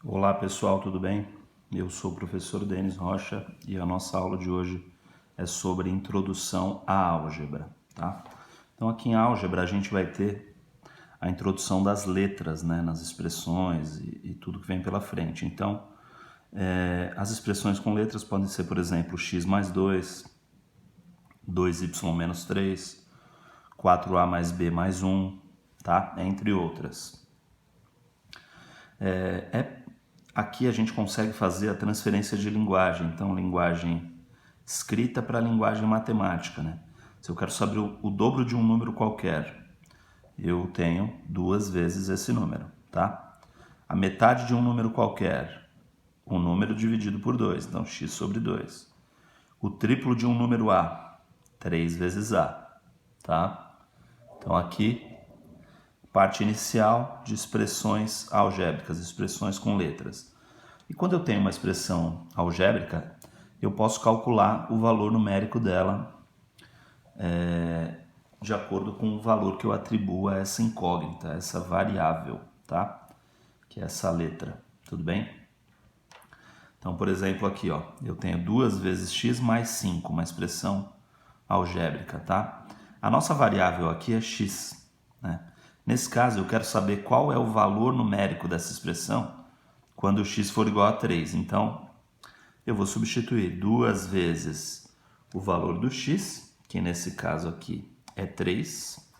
Olá pessoal, tudo bem? Eu sou o professor Denis Rocha e a nossa aula de hoje é sobre introdução à álgebra, tá? Então aqui em álgebra a gente vai ter a introdução das letras, né, nas expressões e tudo que vem pela frente. Então, as expressões com letras podem ser, por exemplo, x mais 2, 2y menos 3, 4a mais b mais 1, tá? Entre outras. Aqui a gente consegue fazer a transferência de linguagem, então linguagem escrita para linguagem matemática, né? Se eu quero saber o dobro de um número qualquer, eu tenho 2 vezes esse número, tá? A metade de um número qualquer, um número dividido por 2, então x sobre 2. O triplo de um número a, 3 vezes a, tá? Então aqui, parte inicial de expressões algébricas, expressões com letras. E quando eu tenho uma expressão algébrica, eu posso calcular o valor numérico dela de acordo com o valor que eu atribuo a essa incógnita, a essa variável, tá? Que é essa letra, tudo bem? Então, por exemplo, aqui, ó, eu tenho 2 vezes x mais 5, uma expressão algébrica, tá? A nossa variável aqui é x, né? Nesse caso, eu quero saber qual é o valor numérico dessa expressão quando o x for igual a 3. Então, eu vou substituir 2 vezes o valor do x, que nesse caso aqui é 3,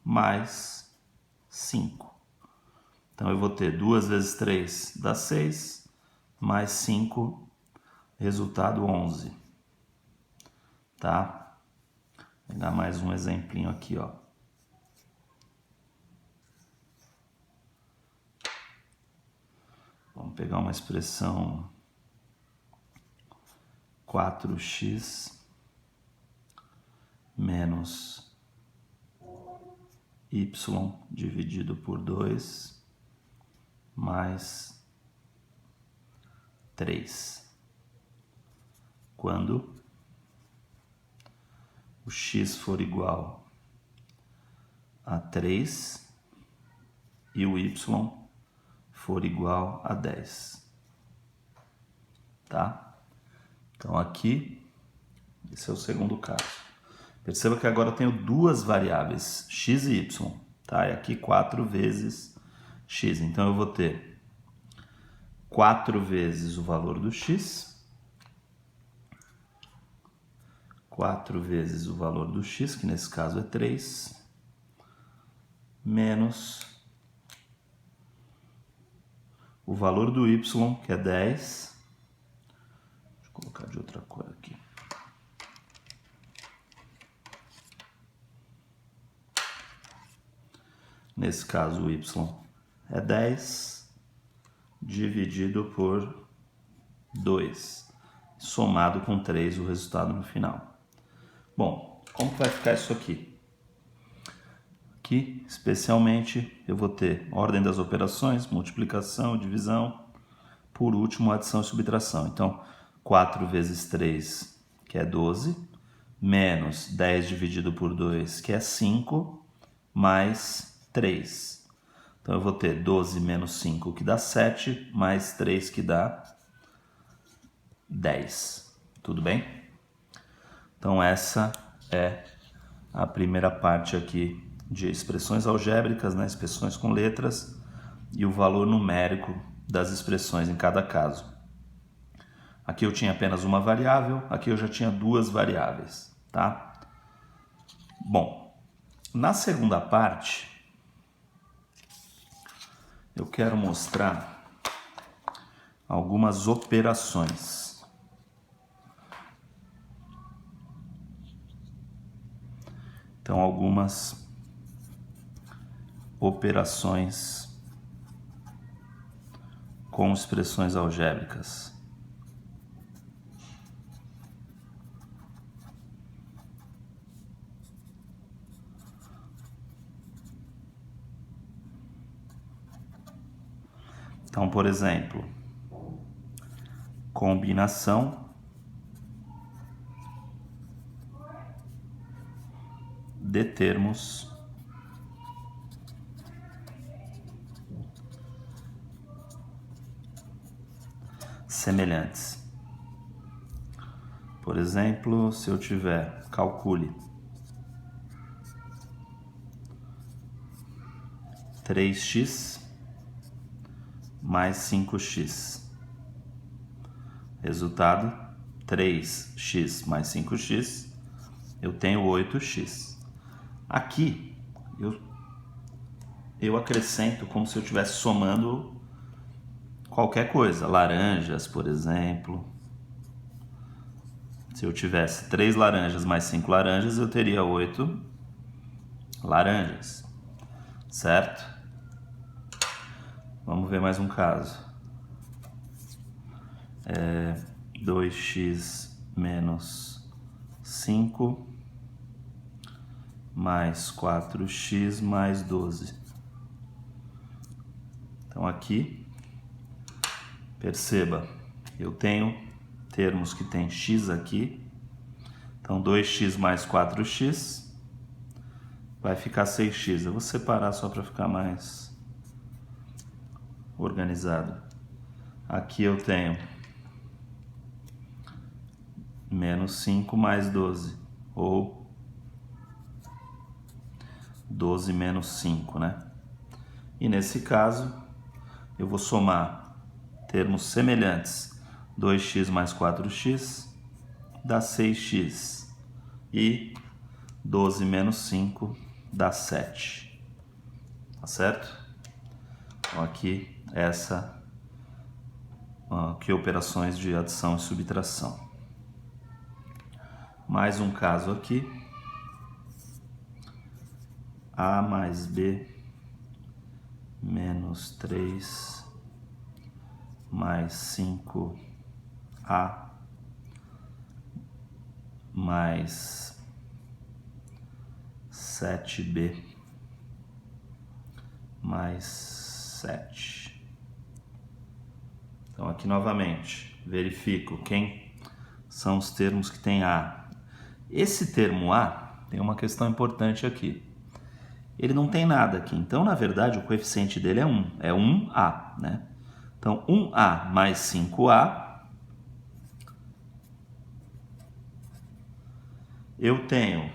mais 5. Então, eu vou ter 2 vezes 3 dá 6, mais 5, resultado 11. Tá? Vou pegar mais um exemplinho aqui, ó. Vamos pegar uma expressão 4x menos y dividido por 2 mais 3. Quando o x for igual a 3 e o y for igual a 10. Tá? Então aqui, esse é o segundo caso. Perceba que agora eu tenho duas variáveis, x e y, tá? E aqui 4 vezes x. Então eu vou ter 4 vezes o valor do x, 4 vezes o valor do x, que nesse caso é 3, menos o valor do y, que é 10. Deixa eu colocar de outra cor aqui. Nesse caso, o y é 10 dividido por 2, somado com 3, o resultado no final. Bom, como que vai ficar isso aqui? Aqui, especialmente, eu vou ter ordem das operações, multiplicação, divisão, por último, adição e subtração. Então, 4 vezes 3, que é 12, menos 10 dividido por 2, que é 5, mais 3. Então, eu vou ter 12 menos 5, que dá 7, mais 3, que dá 10. Tudo bem? Então, essa é a primeira parte aqui de expressões algébricas, né? Expressões com letras e o valor numérico das expressões em cada caso. Aqui eu tinha apenas uma variável, aqui eu já tinha duas variáveis, tá? Bom, na segunda parte, eu quero mostrar algumas operações. Então, algumas operações com expressões algébricas. Então, por exemplo, combinação de termos semelhantes. Por exemplo, se eu tiver, calcule 3x mais 5x. Resultado, 3x mais 5x, eu tenho 8x. Aqui, eu acrescento como se eu estivesse somando qualquer coisa. Laranjas, por exemplo. Se eu tivesse 3 laranjas mais 5 laranjas, eu teria 8 laranjas. Certo? Vamos ver mais um caso. 2x menos 5 mais 4x mais 12. Então aqui, perceba, eu tenho termos que tem x aqui. Então 2x mais 4x vai ficar 6x. Eu vou separar só para ficar mais organizado. Aqui eu tenho menos 5 mais 12, ou 12 menos 5, né? E nesse caso, eu vou somar termos semelhantes. 2x mais 4x dá 6x. E 12 menos 5 dá 7. Tá certo? Então aqui, aqui operações de adição e subtração. Mais um caso aqui. A mais B menos 3 mais 5A mais 7B mais 7. Então aqui novamente, verifico quem são os termos que tem A. Esse termo A tem uma questão importante aqui. Ele não tem nada aqui, então na verdade o coeficiente dele é 1, é 1A, né? Então 1A mais 5A, eu tenho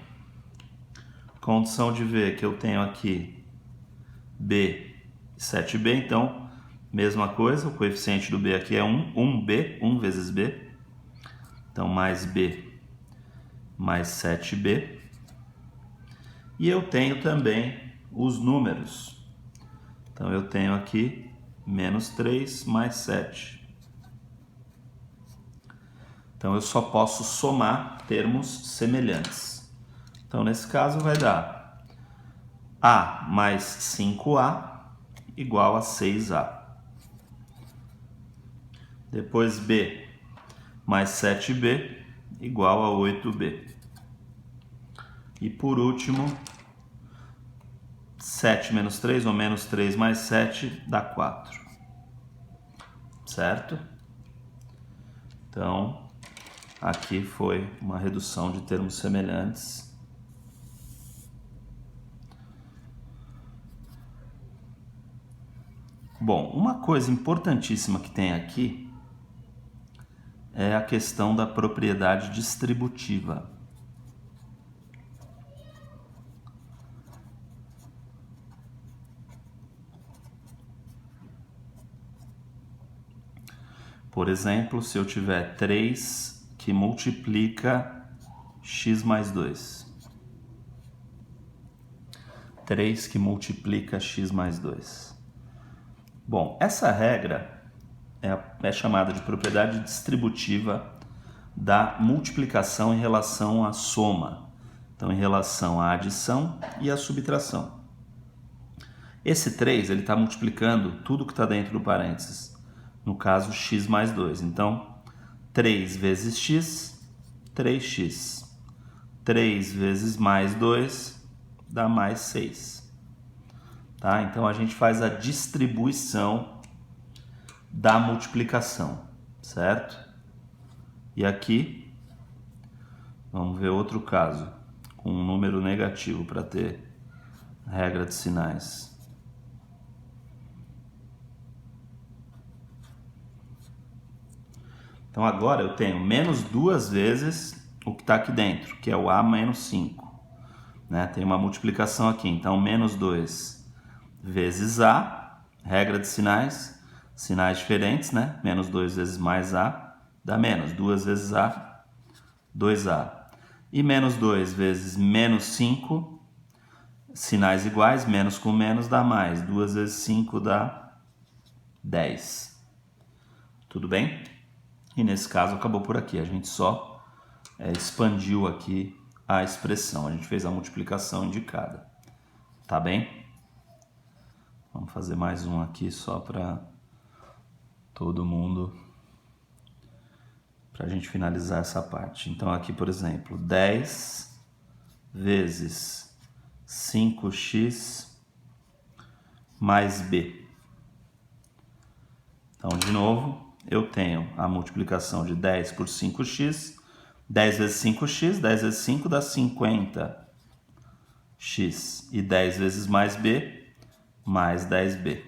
condição de ver que eu tenho aqui B e 7B, então mesma coisa, o coeficiente do B aqui é 1, 1B, 1 vezes B, então mais B mais 7B, e eu tenho também os números, então eu tenho aqui menos 3 mais 7. Então eu só posso somar termos semelhantes. Então nesse caso vai dar A mais 5A igual a 6A. Depois B mais 7B igual a 8B. E por último, 7 menos 3 ou menos 3 mais 7 dá 4. Certo? Então, aqui foi uma redução de termos semelhantes. Bom, uma coisa importantíssima que tem aqui é a questão da propriedade distributiva. Por exemplo, se eu tiver 3 que multiplica x mais 2. 3 que multiplica x mais 2. Bom, essa regra é chamada de propriedade distributiva da multiplicação em relação à soma. Então, em relação à adição e à subtração. Esse 3, ele está multiplicando tudo que está dentro do parênteses. No caso, x mais 2. Então, 3 vezes x, 3x. 3 vezes mais 2 dá mais 6. Tá? Então, a gente faz a distribuição da multiplicação, certo? E aqui, vamos ver outro caso, com um número negativo para ter regra de sinais. Então agora eu tenho menos 2 vezes o que está aqui dentro, que é o A menos 5. Né? Tem uma multiplicação aqui, então menos 2 vezes A, regra de sinais, sinais diferentes, né? Menos 2 vezes mais A dá menos, 2 vezes A, 2A. E menos 2 vezes menos 5, sinais iguais, menos com menos dá mais, 2 vezes 5 dá 10. Tudo bem? E nesse caso acabou por aqui, a gente só expandiu aqui a expressão, a gente fez a multiplicação indicada. Tá bem? Vamos fazer mais um aqui só para todo mundo, para a gente finalizar essa parte. Então aqui, por exemplo, 10 vezes 5x mais b. Então, de novo, eu tenho a multiplicação de 10 por 5x, 10 vezes 5x, 10 vezes 5 dá 50x, e 10 vezes mais b, mais 10b.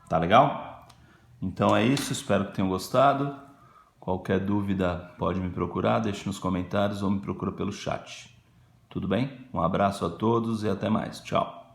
Tá legal? Então é isso, espero que tenham gostado. Qualquer dúvida pode me procurar, deixe nos comentários ou me procura pelo chat. Tudo bem? Um abraço a todos e até mais. Tchau!